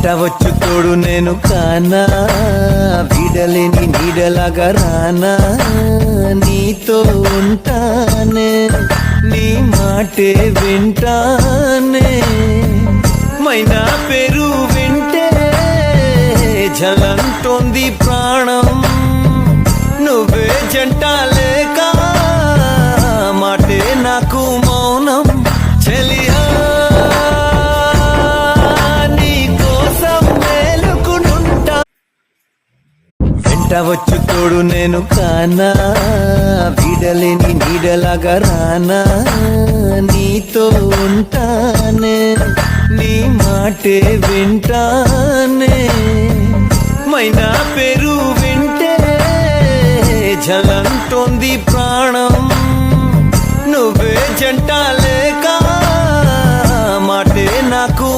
వెంట వచ్చు తోడు నేను కానా, వీడలేని నీడలాగా రానా, నీతో ఉంటానే, నీ మాటే వింటానే, మైనా పేరు వింటే జలంటోంది ప్రాణం, నువ్వే జంట లేక మాటే నాకు మౌనం, చెలియా నీ కోసం మేలుకునుంటా. వెంట వచ్చు తోడు నేను కానా, వీడలేని నీడలాగా రానా, నీతో ఉంటానే, నీ మాటే వింటానే, మైనా పేరు వింటే జలంటోంది ప్రాణం, నువ్వే జంట లేక మాటే నాకు